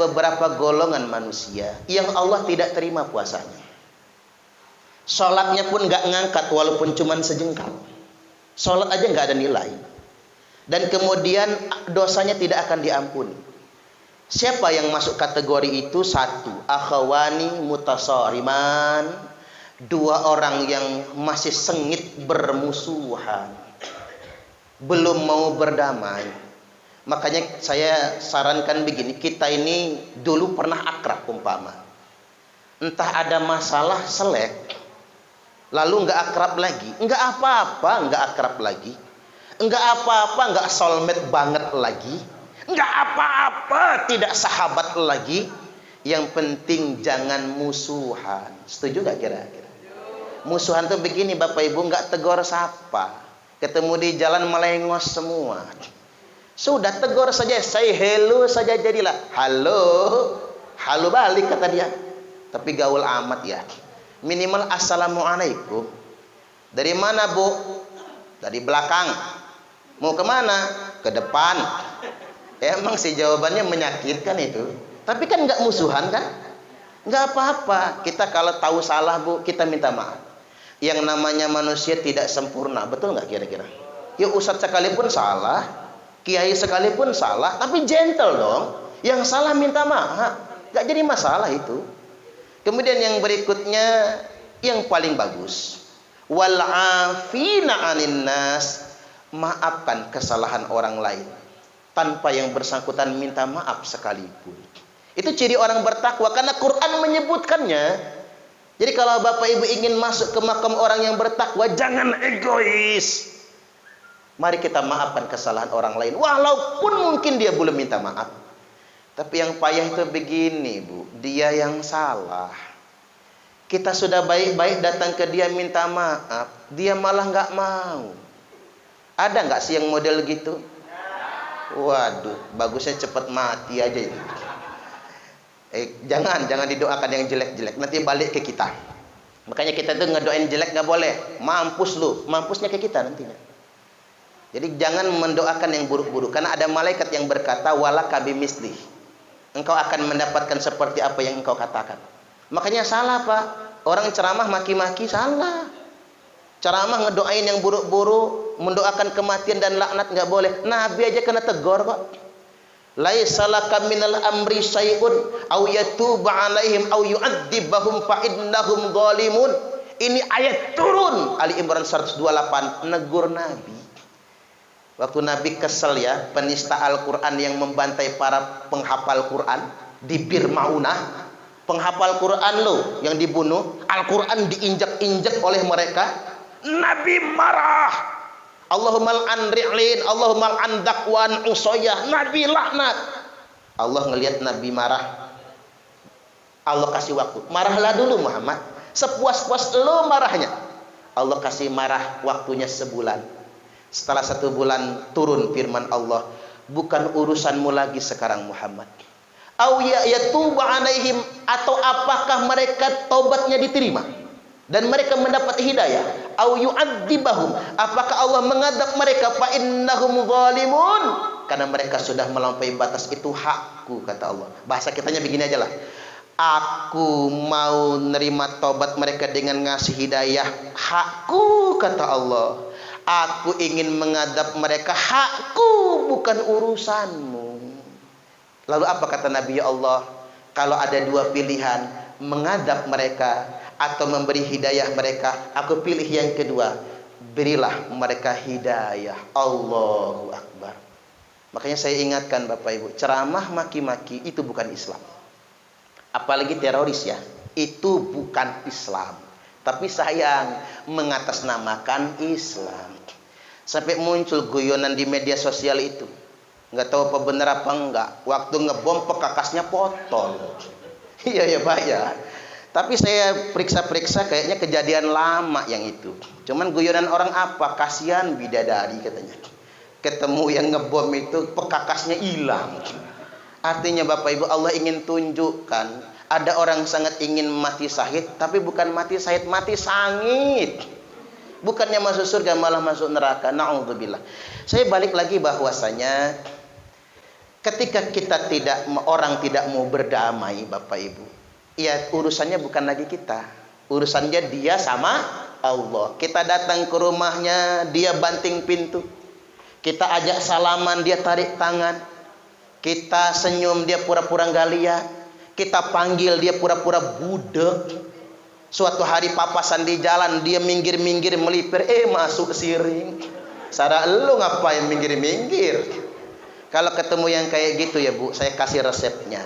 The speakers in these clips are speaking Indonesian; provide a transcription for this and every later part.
beberapa golongan manusia yang Allah tidak terima puasanya. Sholatnya pun nggak ngangkat walaupun cuman sejengkal. Sholat aja nggak ada nilai. Dan kemudian dosanya tidak akan diampuni. Siapa yang masuk kategori itu? Satu, akhawani mutasariman, dua orang yang masih sengit bermusuhan, belum mau berdamai. Makanya saya sarankan begini, kita ini dulu pernah akrab umpama. Entah ada masalah selek, lalu nggak akrab lagi, nggak apa-apa, nggak akrab lagi, nggak apa-apa, nggak soulmate banget lagi, nggak apa-apa, tidak sahabat lagi. Yang penting jangan musuhan. Setuju nggak kira-kira? Musuhan tuh begini Bapak Ibu, nggak tegur sapa, ketemu di jalan melengos semua. Sudah tegur saja, say hello saja jadilah halo, halo balik kata dia. Tapi gaul amat ya. Minimal assalamualaikum. Dari mana bu? Dari belakang. Mau kemana? Ke depan. Emang sih jawabannya menyakitkan itu. Tapi kan nggak musuhan kan? Nggak apa-apa. Kita kalau tahu salah bu, kita minta maaf. Yang namanya manusia tidak sempurna, betul nggak kira-kira? Ya ustadz sekalipun salah, kiai sekalipun salah, tapi gentle dong. Yang salah minta maaf, nggak jadi masalah itu. Kemudian yang berikutnya yang paling bagus, wal afina 'anin nas, maafkan kesalahan orang lain tanpa yang bersangkutan minta maaf sekalipun. Itu ciri orang bertakwa karena Quran menyebutkannya. Jadi kalau Bapak Ibu ingin masuk ke makam orang yang bertakwa, jangan egois. Mari kita maafkan kesalahan orang lain walaupun mungkin dia belum minta maaf. Tapi yang payah itu begini bu, dia yang salah. Kita sudah baik-baik datang ke dia minta maaf, dia malah nggak mau. Ada nggak sih yang model gitu? Waduh, bagusnya cepat mati aja itu. Jangan didoakan yang jelek-jelek, nanti balik ke kita. Makanya kita tuh ngedoain jelek nggak boleh. Mampus lu, mampusnya ke kita nantinya. Jadi jangan mendoakan yang buruk-buruk, karena ada malaikat yang berkata walaka bimisli. Engkau akan mendapatkan seperti apa yang engkau katakan. Makanya salah Pak. Orang ceramah maki-maki salah. Ceramah ngedoain yang buruk-buruk, mendoakan kematian dan laknat nggak boleh. Nabi aja kena tegur kok. Laisa laka minal amri syai'un aw yatuba 'alaihim aw yu'adzibahum fa innahum zalimun. Ini ayat turun Ali Imran 128 negur Nabi. Waktu Nabi kesel ya, penista Al-Quran yang membantai para penghafal Quran di Bir Maunah. Penghafal Quran lo yang dibunuh, Al-Quran diinjak-injak oleh mereka. Nabi marah. Allahumma al'an ri'lin, Allahumma al'an dakwan usoyah. Nabi laknat. Allah ngelihat Nabi marah. Allah kasih waktu. Marahlah dulu Muhammad. Sepuas-puas lo marahnya. Allah kasih marah waktunya sebulan. Setelah 1 bulan turun firman Allah, bukan urusanmu lagi sekarang Muhammad. Au yatuba 'alaihim, atau apakah mereka taubatnya diterima dan mereka mendapat hidayah? Au yu'adzibahum, apakah Allah mengadab mereka? Fa innahum zalimun, karena mereka sudah melampaui batas. Itu hakku kata Allah. Bahasa kitanya begini aja lah. Aku mau nerima taubat mereka dengan ngasih hidayah, hakku kata Allah. Aku ingin mengadab mereka, hakku, bukan urusanmu. Lalu apa kata Nabi Allah? Kalau ada 2 pilihan, mengadab mereka atau memberi hidayah mereka, aku pilih yang kedua. Berilah mereka hidayah. Allahu Akbar. Makanya saya ingatkan Bapak Ibu, ceramah maki-maki itu bukan Islam. Apalagi teroris ya, itu bukan Islam. Tapi sayang, mengatasnamakan Islam. Sampai muncul guyonan di media sosial itu. Nggak tahu apa benar apa enggak. Waktu ngebom pekakasnya potol. Iya ya Pak ya. Tapi saya periksa-periksa kayaknya kejadian lama yang itu. Cuman guyonan orang apa? Kasihan bidadari katanya. Ketemu yang ngebom itu pekakasnya hilang. Artinya Bapak Ibu, Allah ingin tunjukkan ada orang sangat ingin mati syahid, tapi bukan mati syahid, mati sangit. Bukannya masuk surga malah masuk neraka. Na'udzubillah. Saya balik lagi bahwasanya Ketika orang tidak mau berdamai, Bapak Ibu, ya urusannya bukan lagi kita, urusannya dia sama Allah. Kita datang ke rumahnya, dia banting pintu. Kita ajak salaman, dia tarik tangan. Kita senyum, dia pura-pura nggak lihat. Kita panggil, dia pura-pura budek. Suatu hari papasan di jalan, dia minggir-minggir melipir, masuk siring. Sadar lu ngapain minggir-minggir? Kalau ketemu yang kayak gitu ya Bu, saya kasih resepnya.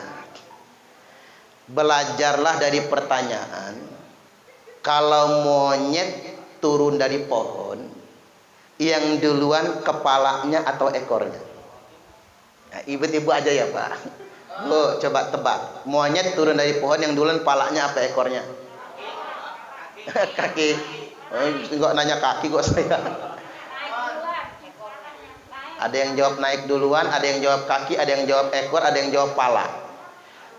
Belajarlah dari pertanyaan. Kalau monyet turun dari pohon, yang duluan kepalanya atau ekornya? Nah, ibu-ibu aja ya Pak. Bu, coba tebak. Monyet turun dari pohon, yang duluan kepalanya apa ekornya? Kaki. Enggak nanya kaki kok saya. Ada yang jawab naik duluan, ada yang jawab kaki, ada yang jawab ekor, ada yang jawab pala.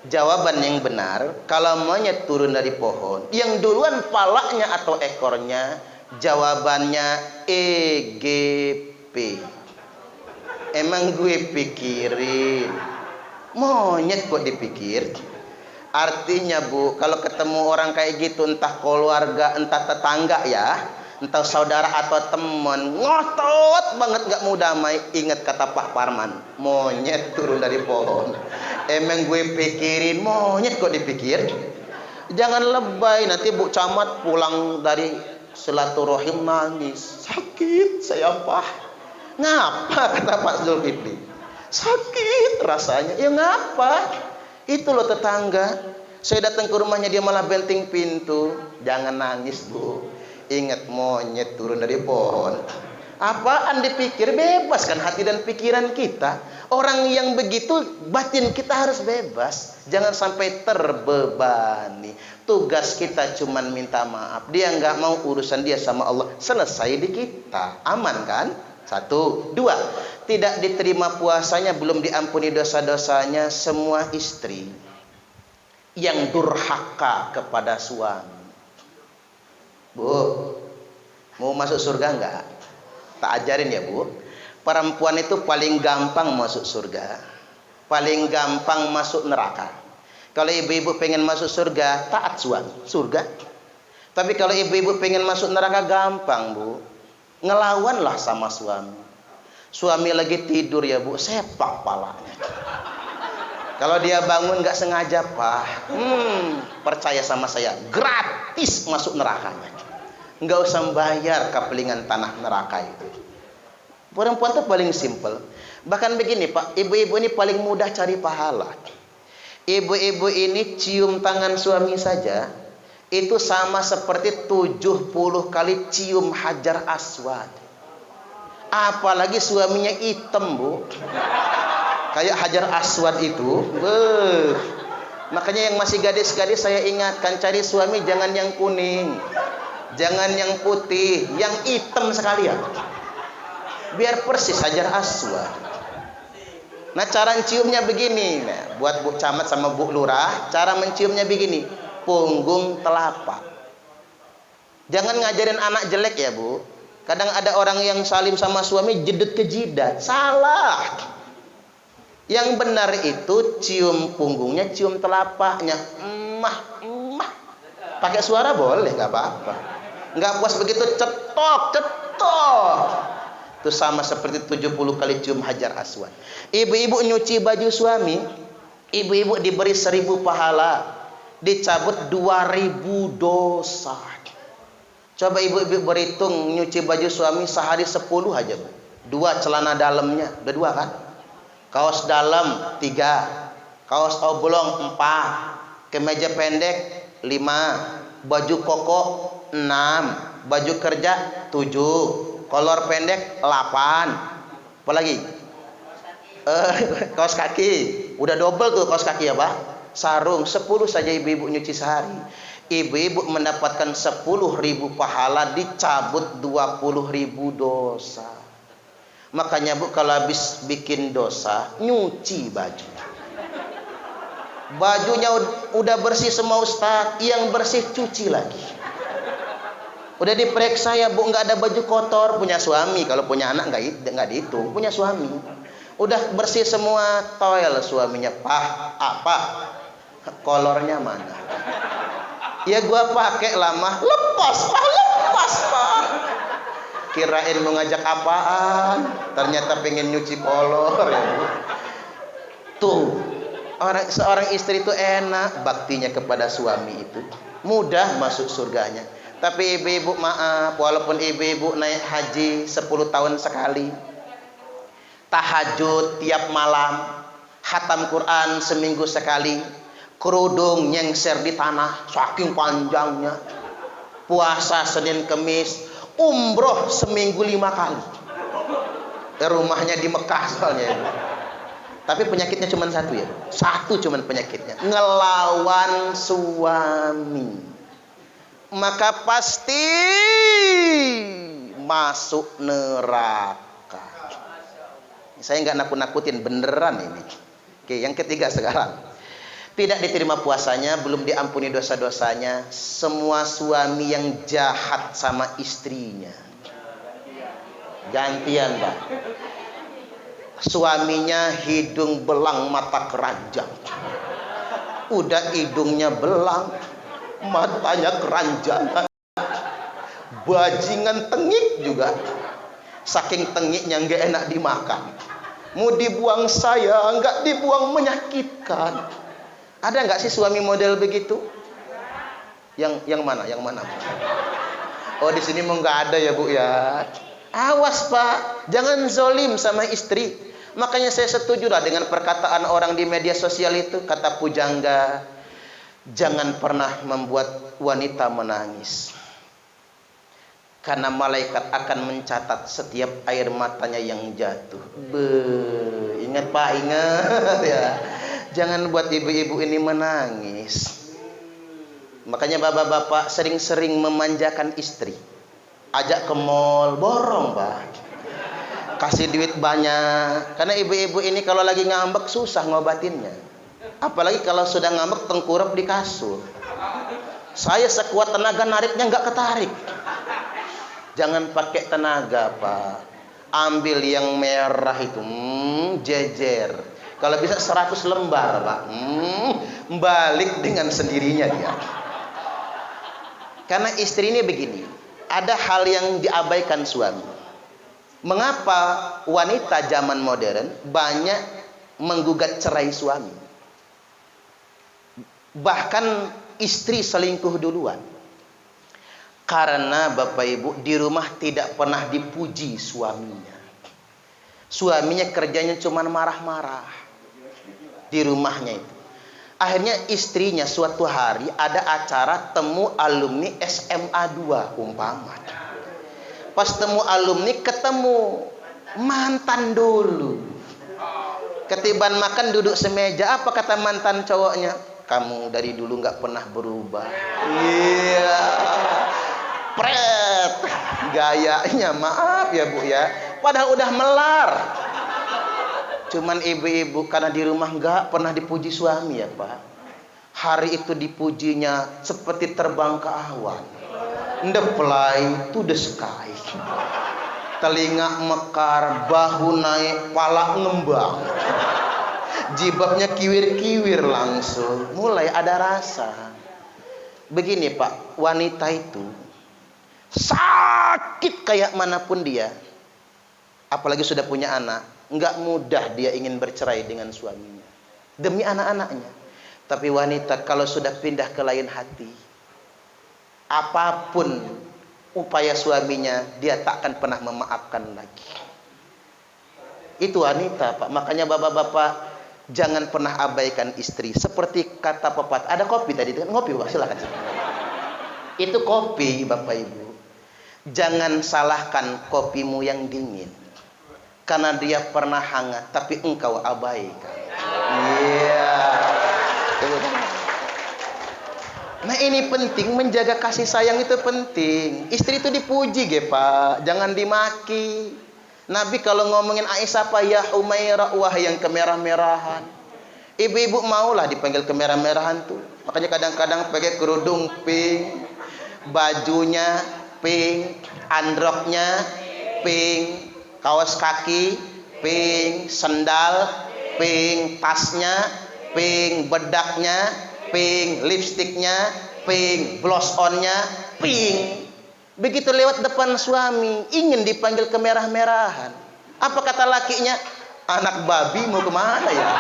Jawaban yang benar, kalau monyet turun dari pohon, yang duluan palanya atau ekornya, jawabannya EGP. Emang gue pikirin, monyet kok dipikir? Artinya Bu, kalau ketemu orang kayak gitu, entah keluarga, entah tetangga ya, entah saudara atau teman, ngotot banget gak mau damai, ingat kata Pak Parman, monyet turun dari pohon. Emang gue pikirin, monyet kok dipikir? Jangan lebay, nanti Bu Camat pulang dari silaturahim nangis, sakit saya Pak. Ngapa kata Pak Zulkifli? Sakit rasanya. Ya ngapa? Itu loh tetangga, saya datang ke rumahnya dia malah benting pintu. Jangan nangis Bu, ingat monyet turun dari pohon. Apaan dipikir? Bebas kan hati dan pikiran kita. Orang yang begitu batin kita harus bebas. Jangan sampai terbebani. Tugas kita cuman minta maaf. Dia nggak mau, urusan dia sama Allah. Selesai di kita. Aman kan? 1, 2. Tidak diterima puasanya, belum diampuni dosa-dosanya semua istri yang durhaka kepada suami. Bu, mau masuk surga enggak? Tak ajarin ya Bu. Perempuan itu paling gampang masuk surga, paling gampang masuk neraka. Kalau ibu-ibu pengen masuk surga, taat suami, surga. Tapi kalau ibu-ibu pengen masuk neraka, gampang Bu. Ngelawanlah sama suami. Suami lagi tidur ya Bu, sepak palanya. Kalau dia bangun nggak sengaja Pak, percaya sama saya, gratis masuk nerakanya. Nggak usah bayar kepelingan tanah neraka itu. Perempuan itu paling simple. Bahkan begini Pak, ibu-ibu ini paling mudah cari pahala. Ibu-ibu ini cium tangan suami saja, itu sama seperti 70 kali cium Hajar Aswad. Apalagi suaminya hitam Bu, kayak Hajar Aswad itu. Makanya yang masih gadis-gadis saya ingatkan, cari suami jangan yang kuning, jangan yang putih, yang hitam sekalian, biar persis Hajar Aswad. Nah cara menciumnya begini, nah, buat Bu Camat sama Bu Lurah, cara menciumnya begini, punggung telapak. Jangan ngajarin anak jelek ya Bu. Kadang ada orang yang salim sama suami jedet ke jidat, salah. Yang benar itu cium punggungnya, cium telapaknya. Pakai suara boleh, nggak apa-apa. Nggak puas begitu, cetok. Itu sama seperti 70 kali cium Hajar Aswad. Ibu-ibu nyuci baju suami, ibu-ibu diberi 1000 pahala, dicabut 2000 dosa. Coba ibu-ibu berhitung nyuci baju suami sehari 10 aja Bu. 2 celana dalamnya, udah 2 kan? Kaos dalam 3, kaos oblong 4, kemeja pendek 5, baju koko 6, baju kerja 7, kolor pendek 8. Apalagi? Kaos kaki. Udah double tuh kaos kaki ya Pak. Sarung 10 saja ibu-ibu nyuci sehari. Ibu-ibu mendapatkan 10.000 pahala, dicabut 20.000 dosa. Makanya Bu, kalau habis bikin dosa, nyuci baju. Bajunya udah bersih semua Ustaz, yang bersih cuci lagi. Udah diperiksa ya Bu, nggak ada baju kotor. Punya suami, kalau punya anak nggak dihitung. Punya suami, Udah bersih semua toel, suaminya, "Pak, apa? Kolornya mana?" "Ya gua pakai lama." "Lepas, Pak, lepas, Pak." Kirain mau ngajak apaan, ternyata pengen nyuci kolor ya, Bu. Tuh, seorang istri itu enak baktinya kepada suami itu. Mudah masuk surganya. Tapi ibu-ibu maaf, walaupun ibu-ibu naik haji 10 tahun sekali, tahajud tiap malam, khatam Quran seminggu sekali, kerudung nyengser di tanah saking panjangnya, puasa Senin Kemis, umroh seminggu 5 kali. Rumahnya di Mekah soalnya ya. Tapi penyakitnya cuma satu ya. Satu cuma penyakitnya, ngelawan suami. Maka pasti masuk neraka. Saya nggak nakut-nakutin, beneran ini. Oke, yang ketiga sekarang. Tidak diterima puasanya, belum diampuni dosa-dosanya. Semua suami yang jahat sama istrinya. Gantian, Pak. Suaminya hidung belang, mata keranjang. Udah hidungnya belang, matanya keranjang, bajingan tengik juga. Saking tengiknya nggak enak dimakan. Mau dibuang saya, nggak dibuang, menyakitkan. Ada nggak sih suami model begitu? Yang mana? Yang mana? Oh, di sini mau nggak ada ya, Bu ya. Awas, Pak, jangan zolim sama istri. Makanya saya setuju lah dengan perkataan orang di media sosial itu, kata pujangga, jangan pernah membuat wanita menangis, karena malaikat akan mencatat setiap air matanya yang jatuh. Ingat, Pak, ingat ya. Jangan buat ibu-ibu ini menangis. Makanya bapak-bapak sering-sering memanjakan istri. Ajak ke mall, borong, Pak. Kasih duit banyak. Karena ibu-ibu ini kalau lagi ngambek susah ngobatinnya. Apalagi kalau sudah ngambek tengkurap di kasur. Saya sekuat tenaga nariknya nggak ketarik. Jangan pakai tenaga, Pak. Ambil yang merah itu, jejer. Kalau bisa 100 lembar, Pak. Balik dengan sendirinya dia. Karena istri ini begini, ada hal yang diabaikan suami. Mengapa wanita zaman modern banyak menggugat cerai suami? Bahkan istri selingkuh duluan. Karena Bapak Ibu di rumah tidak pernah dipuji suaminya. Suaminya kerjanya cuma marah-marah di rumahnya itu. Akhirnya istrinya suatu hari ada acara temu alumni SMA 2 umpama. Pas temu alumni ketemu mantan dulu. Ketiban makan duduk semeja, apa kata mantan cowoknya? "Kamu dari dulu nggak pernah berubah." Iya. Pret. Gayanya maaf ya, Bu ya. Padahal udah melar. Cuman ibu-ibu karena di rumah nggak pernah dipuji suami ya, Pak. Hari itu dipujinya seperti terbang ke awan. The fly to the sky. Telinga mekar, bahu naik, pala ngembang. Jibabnya kiwir-kiwir langsung. Mulai ada rasa. Begini, Pak, wanita itu sakit kayak manapun dia, apalagi sudah punya anak, nggak mudah dia ingin bercerai dengan suaminya demi anak-anaknya. Tapi wanita kalau sudah pindah ke lain hati, apapun upaya suaminya, dia tak akan pernah memaafkan lagi. Itu wanita, Pak. Makanya bapak-bapak jangan pernah abaikan istri. Seperti kata pepatah, ada kopi tadi, ngopi, Pak, silakan. Itu kopi, Bapak Ibu. Jangan salahkan kopimu yang dingin, karena dia pernah hangat, tapi engkau abaikan. Iya. Nah, ini penting, menjaga kasih sayang itu penting. Istri itu dipuji, Pak, jangan dimaki. Nabi kalau ngomongin Aisyah apa, ya Umairah, wah yang kemerah-merahan. Ibu-ibu maulah dipanggil kemerah-merahan tuh. Makanya kadang-kadang pakai kerudung pink, bajunya pink, androknya pink, kaos kaki pink sendal, pink tasnya, pink bedaknya, pink lipstiknya, pink blush onnya, pink. Begitu lewat depan suami, ingin dipanggil kemerah-merahan. Apa kata lakinya? Anak babi mau kemana ya?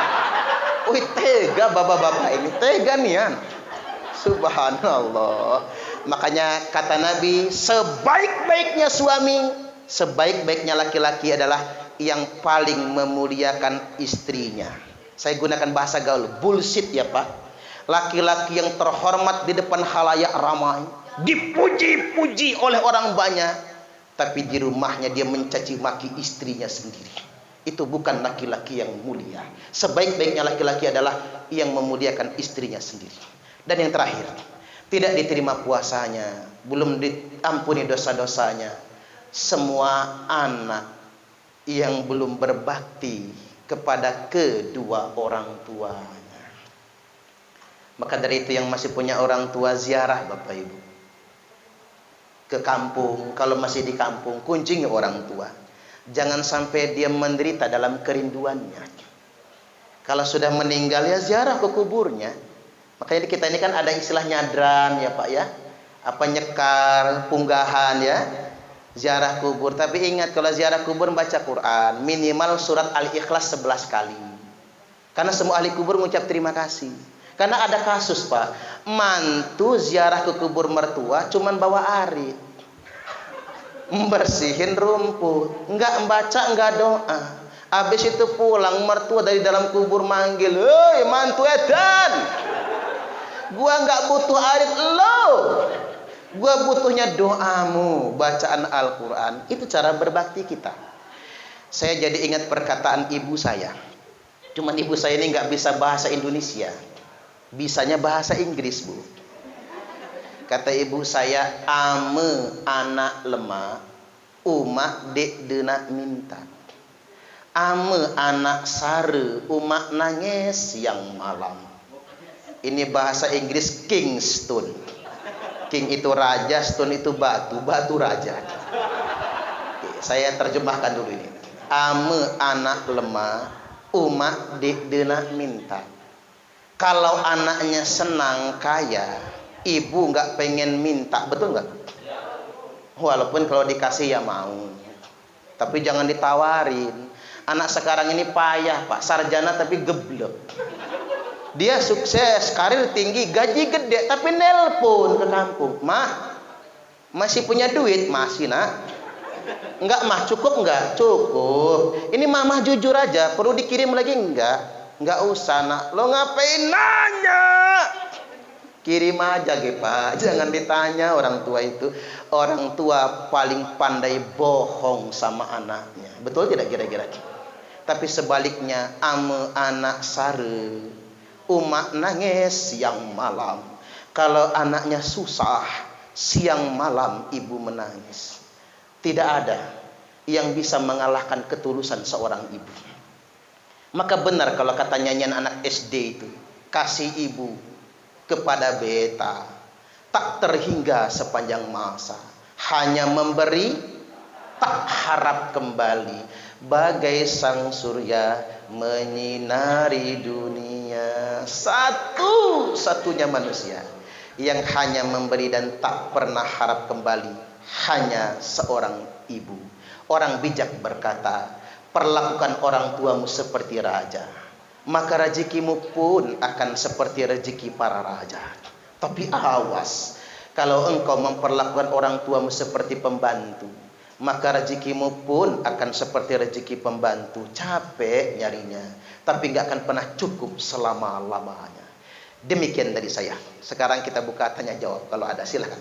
Wih, tega bapak-bapak ini, tega nian. Subhanallah. Makanya kata Nabi, sebaik-baiknya suami, sebaik-baiknya laki-laki adalah yang paling memuliakan istrinya. Saya gunakan bahasa gaul, bullshit ya Pak. Laki-laki yang terhormat di depan khalayak ramai, dipuji-puji oleh orang banyak, tapi di rumahnya dia mencaci maki istrinya sendiri. Itu bukan laki-laki yang mulia. Sebaik-baiknya laki-laki adalah yang memuliakan istrinya sendiri. Dan yang terakhir, tidak diterima puasanya, belum diampuni dosa-dosanya. Semua anak yang belum berbakti kepada kedua orang tuanya. Maka dari itu yang masih punya orang tua, ziarah Bapak Ibu ke kampung. Kalau masih di kampung, kunjungi orang tua. Jangan sampai dia menderita dalam kerinduannya. Kalau sudah meninggal ya ziarah ke kuburnya. Makanya kita ini kan ada istilah nyadran ya Pak ya. Apa nyekar, punggahan ya. Ziarah kubur. Tapi ingat kalau ziarah kubur baca Quran. Minimal surat Al-Ikhlas 11 kali. Karena semua ahli kubur mengucap terima kasih. Karena ada kasus Pak. Mantu ziarah ke kubur mertua cuman bawa arit. Membersihin rumput. Enggak membaca, enggak doa. Habis itu pulang mertua dari dalam kubur manggil. Hei mantu edan. Gua nggak butuh arit lo, gua butuhnya doamu, bacaan Al-Quran. Itu cara berbakti kita. Saya jadi ingat perkataan ibu saya. Cuman ibu saya ini nggak bisa bahasa Indonesia, bisanya bahasa Inggris Bu. Kata ibu saya, ame anak lemah, umak dek dena minta. Ame anak sare, umak nangis siang malam. Ini bahasa Inggris Kingston. King itu raja, stone itu batu, batu raja. Oke, saya terjemahkan dulu ini. Ame anak lemah, umak dena minta. Kalau anaknya senang kaya, ibu nggak pengen minta, betul nggak? Walaupun kalau dikasih ya mau, tapi jangan ditawarin. Anak sekarang ini payah Pak, sarjana tapi geblek. Dia sukses, karir tinggi, gaji gede, tapi nelpon ke kampung. Mah, masih punya duit? Masih nak. Enggak mah, cukup enggak? Cukup. Ini mama jujur aja, perlu dikirim lagi enggak? Enggak usah nak. Lo ngapain nanya? Kirim aja Pak, jangan ditanya orang tua itu. Orang tua paling pandai bohong sama anaknya. Betul tidak kira-kira? Tapi sebaliknya, ame anak sare, umak nangis siang malam. Kalau anaknya susah, siang malam ibu menangis. Tidak ada yang bisa mengalahkan ketulusan seorang ibu. Maka benar kalau kata nyanyian anak SD itu, kasih ibu kepada beta tak terhingga sepanjang masa. Hanya memberi, tak harap kembali. Bagai sang surya menyinari dunia. Satu-satunya manusia yang hanya memberi dan tak pernah harap kembali, hanya seorang ibu. Orang bijak berkata, perlakukan orang tuamu seperti raja, maka rezekimu pun akan seperti rezeki para raja. Tapi awas, kalau engkau memperlakukan orang tuamu seperti pembantu, maka rezekimu pun akan seperti rezeki pembantu. Capek nyarinya, tapi nggak akan pernah cukup selama-lamanya. Demikian dari saya. Sekarang kita buka tanya jawab. Kalau ada silakan.